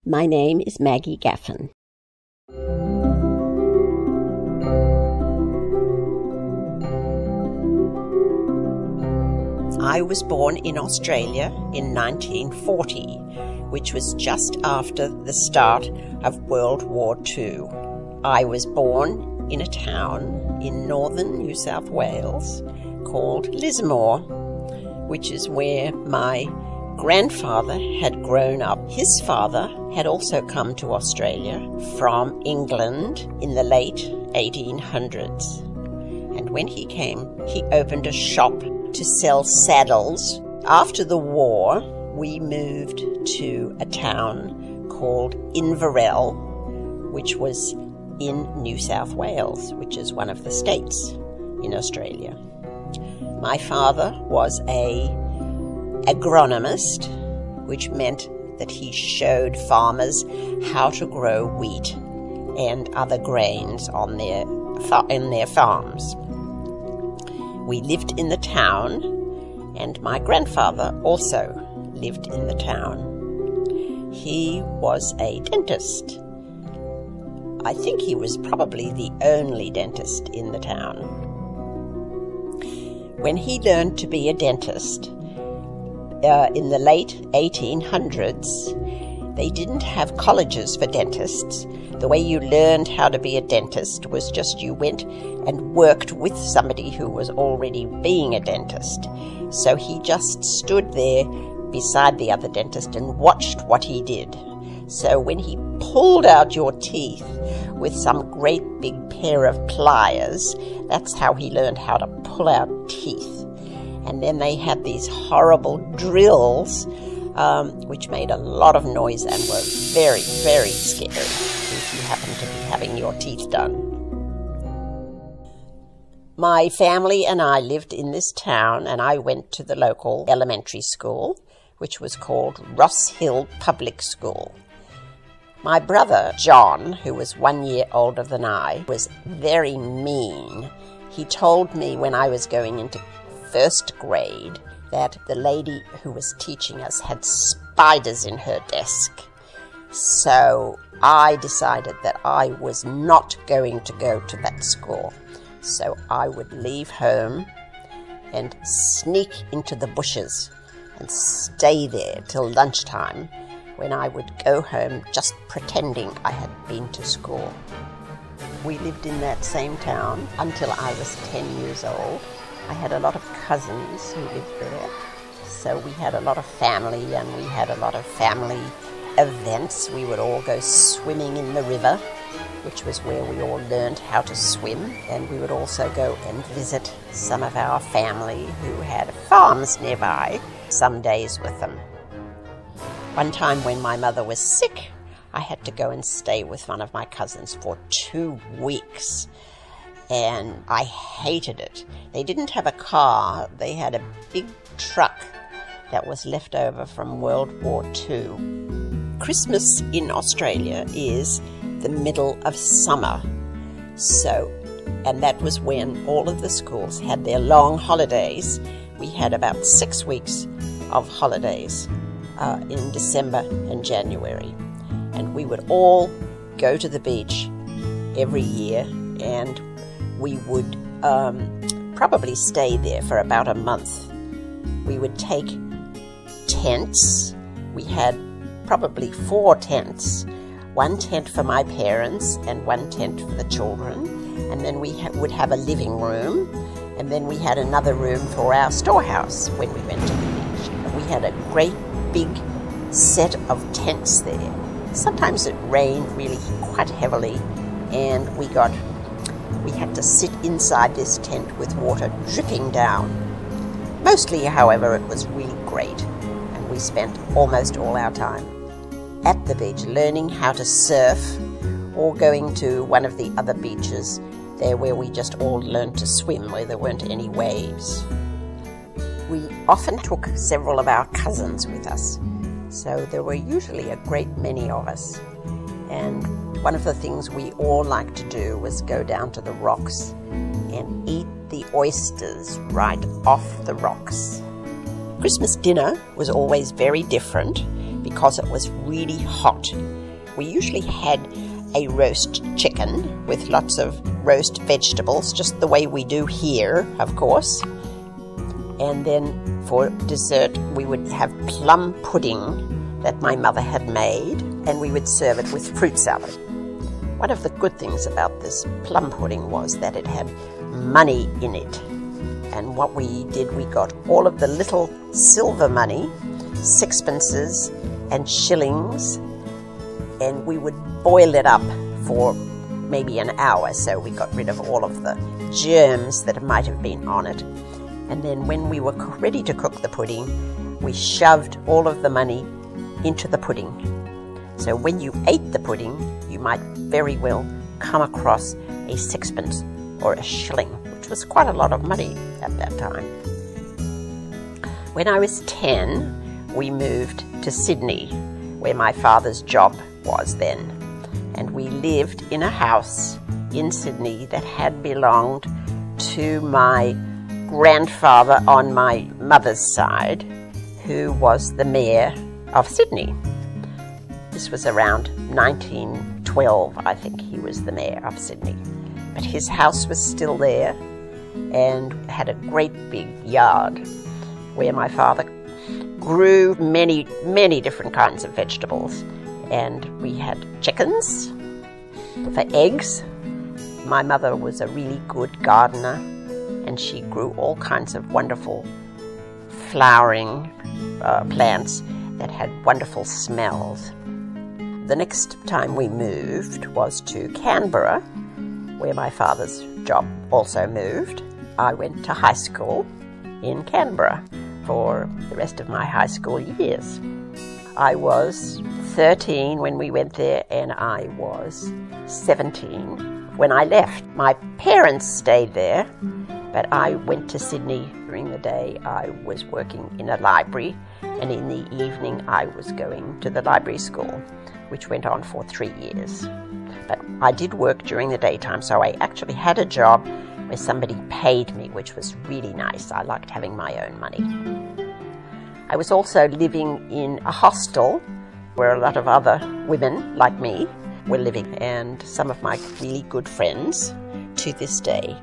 My name is Maggie Gaffen. I was born in Australia in 1940, which was just after the start of World War II. I was born in a town in northern New South Wales called Lismore, which is where my grandfather had grown up. His father had also come to Australia from England in the late 1800s. And when he came, he opened a shop to sell saddles. After the war, we moved to a town called Inverell, which was in New South Wales, which is one of the states in Australia. My father was an agronomist, which meant that he showed farmers how to grow wheat and other grains on their farms. We lived in the town, and my grandfather also lived in the town. He was a dentist. I think he was probably the only dentist in the town. When he learned to be a dentist, in the late 1800s, they didn't have colleges for dentists. The way you learned how to be a dentist was just you went and worked with somebody who was already being a dentist. So he just stood there beside the other dentist and watched what he did. So when he pulled out your teeth with some great big pair of pliers, that's how he learned how to pull out teeth. And then they had these horrible drills, which made a lot of noise and were very, very scary if you happened to be having your teeth done. My family and I lived in this town, and I went to the local elementary school, which was called Ross Hill Public School. My brother, John, who was 1 year older than I, was very mean. He told me when I was going into first grade that the lady who was teaching us had spiders in her desk. So I decided that I was not going to go to that school. So I would leave home and sneak into the bushes and stay there till lunchtime, when I would go home just pretending I had been to school. We lived in that same town until I was 10 years old. I had a lot of cousins who lived there, so we had a lot of family, and we had a lot of family events. We would all go swimming in the river, which was where we all learned how to swim, and we would also go and visit some of our family who had farms nearby, some days with them. One time when my mother was sick, I had to go and stay with one of my cousins for 2 weeks. And I hated it. They didn't have a car. They had a big truck that was left over from World War II. Christmas in Australia is the middle of summer. And that was when all of the schools had their long holidays. We had about 6 weeks of holidays in December and January. And we would all go to the beach every year, and we would probably stay there for about a month. We would take tents. We had probably 4 tents. 1 tent for my parents and 1 tent for the children. And then we would have a living room. And then we had another room for our storehouse when we went to the beach. And we had a great big set of tents there. Sometimes it rained really quite heavily, and we had to sit inside this tent with water dripping down. Mostly, however, it was really great, and we spent almost all our time at the beach learning how to surf, or going to one of the other beaches there where we just all learned to swim, where there weren't any waves. We often took several of our cousins with us, so there were usually a great many of us. And one of the things we all liked to do was go down to the rocks and eat the oysters right off the rocks. Christmas dinner was always very different because it was really hot. We usually had a roast chicken with lots of roast vegetables, just the way we do here, of course. And then for dessert, we would have plum pudding that my mother had made, and we would serve it with fruit salad. One of the good things about this plum pudding was that it had money in it. And what we did, we got all of the little silver money, sixpences and shillings, and we would boil it up for maybe an hour, so we got rid of all of the germs that might have been on it. And then when we were ready to cook the pudding, we shoved all of the money into the pudding. So when you ate the pudding, you might very well come across a sixpence or a shilling, which was quite a lot of money at that time. When I was 10, we moved to Sydney, where my father's job was then. And we lived in a house in Sydney that had belonged to my grandfather on my mother's side, who was the mayor of Sydney. This was around 1912, I think he was the mayor of Sydney. But his house was still there and had a great big yard where my father grew many, many different kinds of vegetables. And we had chickens for eggs. My mother was a really good gardener, and she grew all kinds of wonderful flowering plants that had wonderful smells. The next time we moved was to Canberra, where my father's job also moved. I went to high school in Canberra for the rest of my high school years. I was 13 when we went there, and I was 17 when I left. My parents stayed there, but I went to Sydney. During the day I was working in a library, and in the evening I was going to the library school, which went on for 3 years. But I did work during the daytime, so I actually had a job where somebody paid me, which was really nice. I liked having my own money. I was also living in a hostel where a lot of other women like me were living, and some of my really good friends to this day.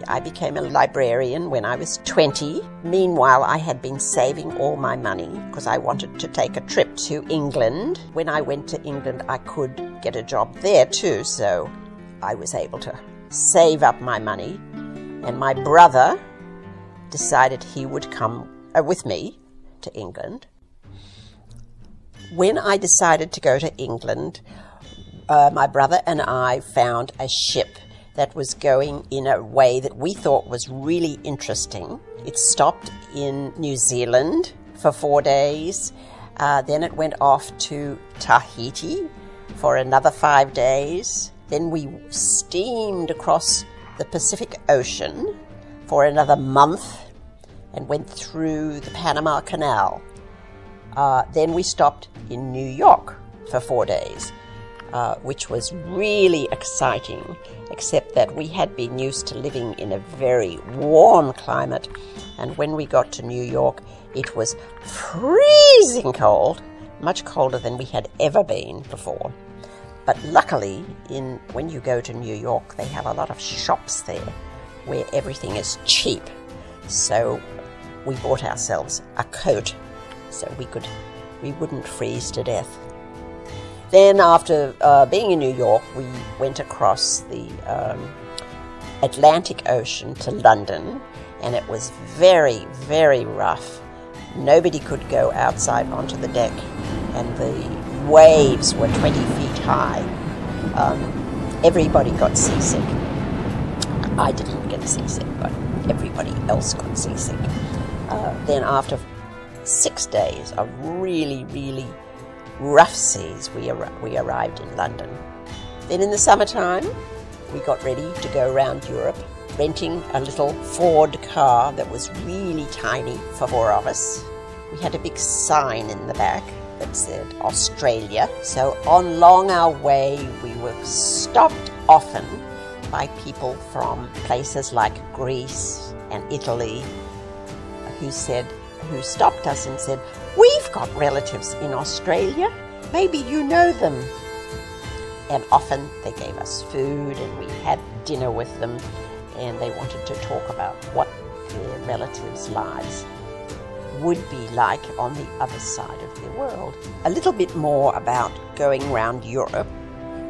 I became a librarian when I was 20. Meanwhile, I had been saving all my money because I wanted to take a trip to England. When I went to England, I could get a job there too, so I was able to save up my money. And my brother decided he would come with me to England. When I decided to go to England, my brother and I found a ship that was going in a way that we thought was really interesting. It stopped in New Zealand for 4 days. Then it went off to Tahiti for another 5 days. Then we steamed across the Pacific Ocean for another month and went through the Panama Canal. Then we stopped in New York for 4 days, which was really exciting, except that we had been used to living in a very warm climate, and when we got to New York, it was freezing cold, much colder than we had ever been before. But luckily, when you go to New York, they have a lot of shops there where everything is cheap. So we bought ourselves a coat so we wouldn't freeze to death. Then after being in New York, we went across the Atlantic Ocean to London, and it was very, very rough. Nobody could go outside onto the deck, and the waves were 20 feet high. Everybody got seasick. I didn't get seasick, but everybody else got seasick. Then after 6 days of really, really rough seas, we arrived in London. Then in the summertime, we got ready to go around Europe, renting a little Ford car that was really tiny for 4 of us. We had a big sign in the back that said Australia. So along our way, we were stopped often by people from places like Greece and Italy who stopped us and said, We've got relatives in Australia. Maybe you know them. And often they gave us food and we had dinner with them, and they wanted to talk about what their relatives' lives would be like on the other side of the world. A little bit more about going around Europe.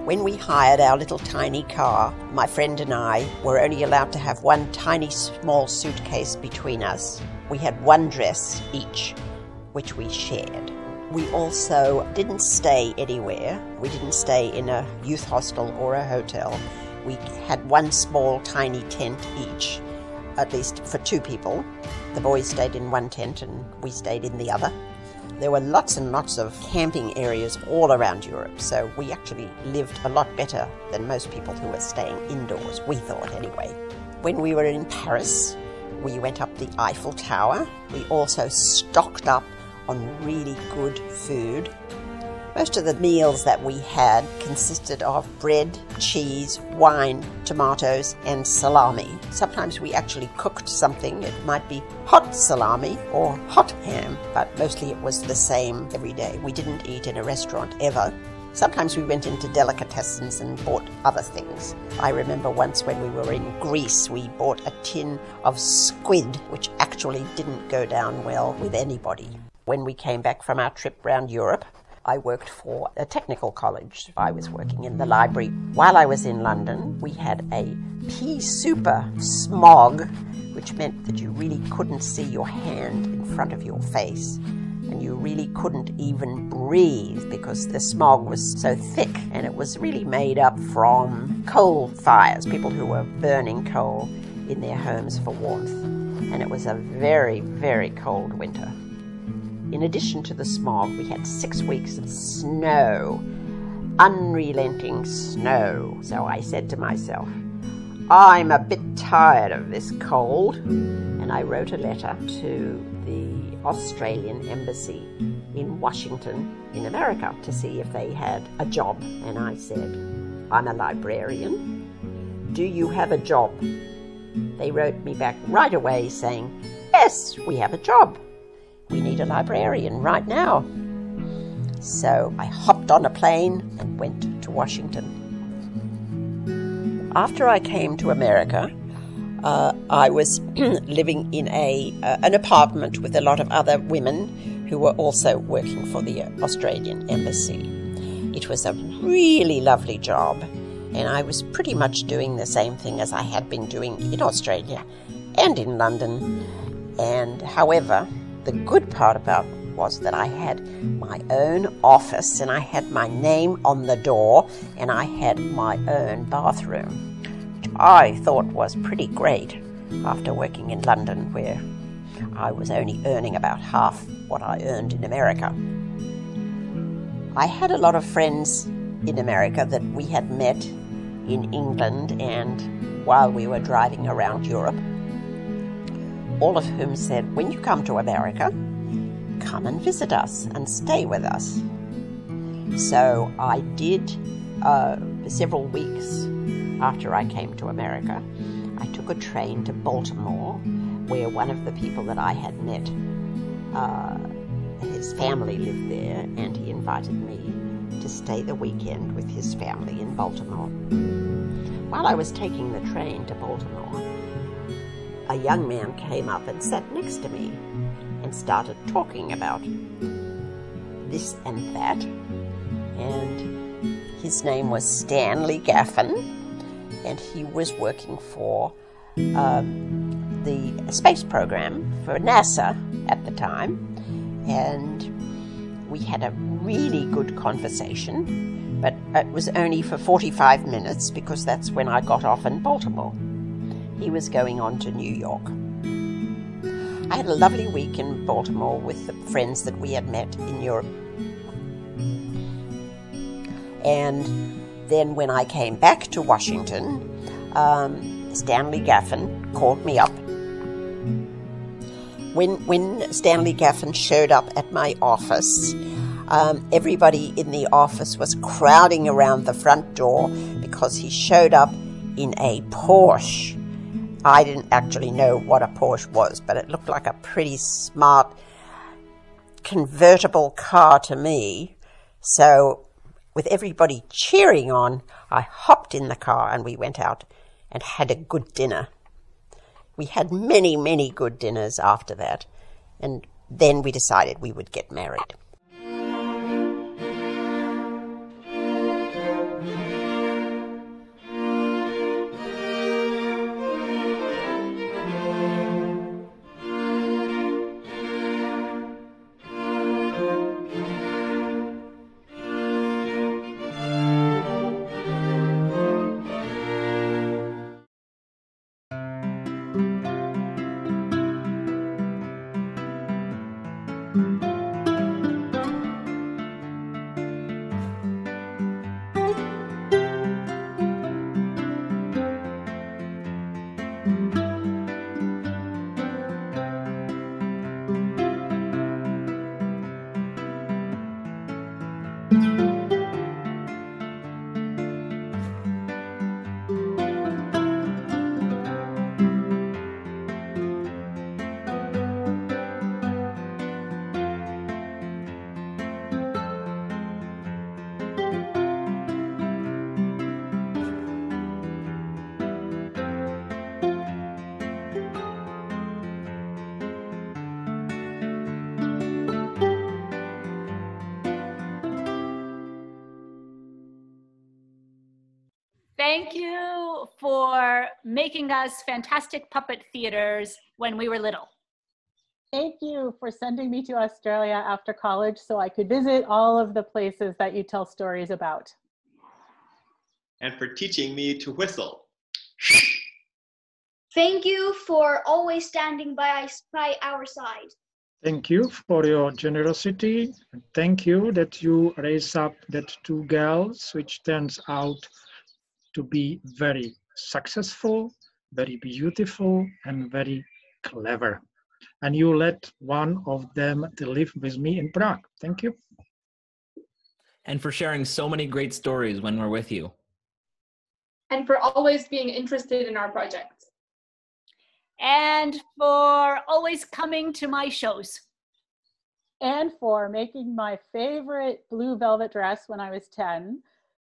When we hired our little tiny car, my friend and I were only allowed to have one tiny small suitcase between us. We had one dress each, which we shared. We also didn't stay anywhere. We didn't stay in a youth hostel or a hotel. We had one small tiny tent each, at least for two people. The boys stayed in one tent and we stayed in the other. There were lots and lots of camping areas all around Europe, so we actually lived a lot better than most people who were staying indoors, we thought anyway. When we were in Paris, we went up the Eiffel Tower. We also stocked up on really good food. Most of the meals that we had consisted of bread, cheese, wine, tomatoes, and salami. Sometimes we actually cooked something. It might be hot salami or hot ham, but mostly it was the same every day. We didn't eat in a restaurant ever. Sometimes we went into delicatessens and bought other things. I remember once when we were in Greece, we bought a tin of squid, which actually didn't go down well with anybody. When we came back from our trip around Europe, I worked for a technical college. I was working in the library. While I was in London, we had a pea super smog, which meant that you really couldn't see your hand in front of your face. And you really couldn't even breathe because the smog was so thick, and it was really made up from coal fires, people who were burning coal in their homes for warmth. And it was a very, very cold winter. In addition to the smog, we had 6 weeks of snow, unrelenting snow. So I said to myself, I'm a bit tired of this cold. And I wrote a letter to the Australian Embassy in Washington, in America, to see if they had a job. And I said, I'm a librarian. Do you have a job? They wrote me back right away saying, yes, we have a job. We need a librarian right now. So I hopped on a plane and went to Washington. After I came to America, I was living in an apartment with a lot of other women who were also working for the Australian Embassy. It was a really lovely job, and I was pretty much doing the same thing as I had been doing in Australia and in London. And however, the good part about it was that I had my own office, and I had my name on the door, and I had my own bathroom, which I thought was pretty great after working in London, where I was only earning about half what I earned in America. I had a lot of friends in America that we had met in England and while we were driving around Europe, all of whom said, when you come to America, come and visit us and stay with us. So I did. Several weeks after I came to America, I took a train to Baltimore, where one of the people that I had met, his family lived there, and he invited me to stay the weekend with his family in Baltimore. While I was taking the train to Baltimore, a young man came up and sat next to me and started talking about this and that. And his name was Stanley Gaffen, and he was working for the space program for NASA at the time. And we had a really good conversation, but it was only for 45 minutes because that's when I got off in Baltimore. He was going on to New York. I had a lovely week in Baltimore with the friends that we had met in Europe. And then when I came back to Washington, Stanley Gaffen called me up. When Stanley Gaffen showed up at my office, everybody in the office was crowding around the front door because he showed up in a Porsche. I didn't actually know what a Porsche was, but it looked like a pretty smart convertible car to me. So with everybody cheering on, I hopped in the car and we went out and had a good dinner. We had many, many good dinners after that, and then we decided we would get married. Thank you for making us fantastic puppet theaters when we were little. Thank you for sending me to Australia after college so I could visit all of the places that you tell stories about. And for teaching me to whistle. Thank you for always standing by our side. Thank you for your generosity. Thank you that you raised up that two girls, which turns out to be very successful, very beautiful, and very clever. And you let one of them to live with me in Prague. Thank you. And for sharing so many great stories when we're with you. And for always being interested in our projects. And for always coming to my shows. And for making my favorite blue velvet dress when I was 10,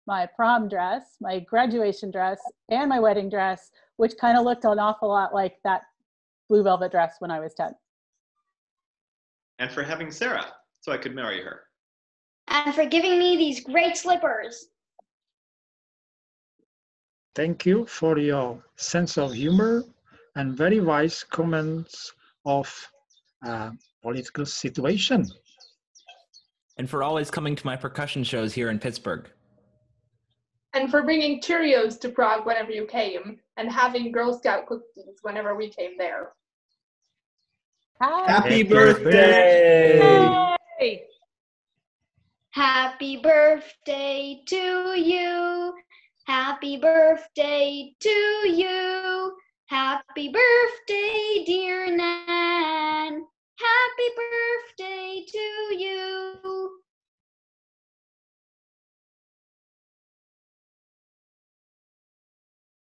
my prom dress, my graduation dress, and my wedding dress, which kind of looked an awful lot like that blue velvet dress when I was 10. And for having Sarah, so I could marry her. And for giving me these great slippers. Thank you for your sense of humor and very wise comments of political situation. And for always coming to my percussion shows here in Pittsburgh. And for bringing Cheerios to Prague whenever you came, and having Girl Scout cookies whenever we came there. Happy birthday! Hey. Happy birthday to you. Happy birthday to you. Happy birthday, dear Nan. Happy birthday to you.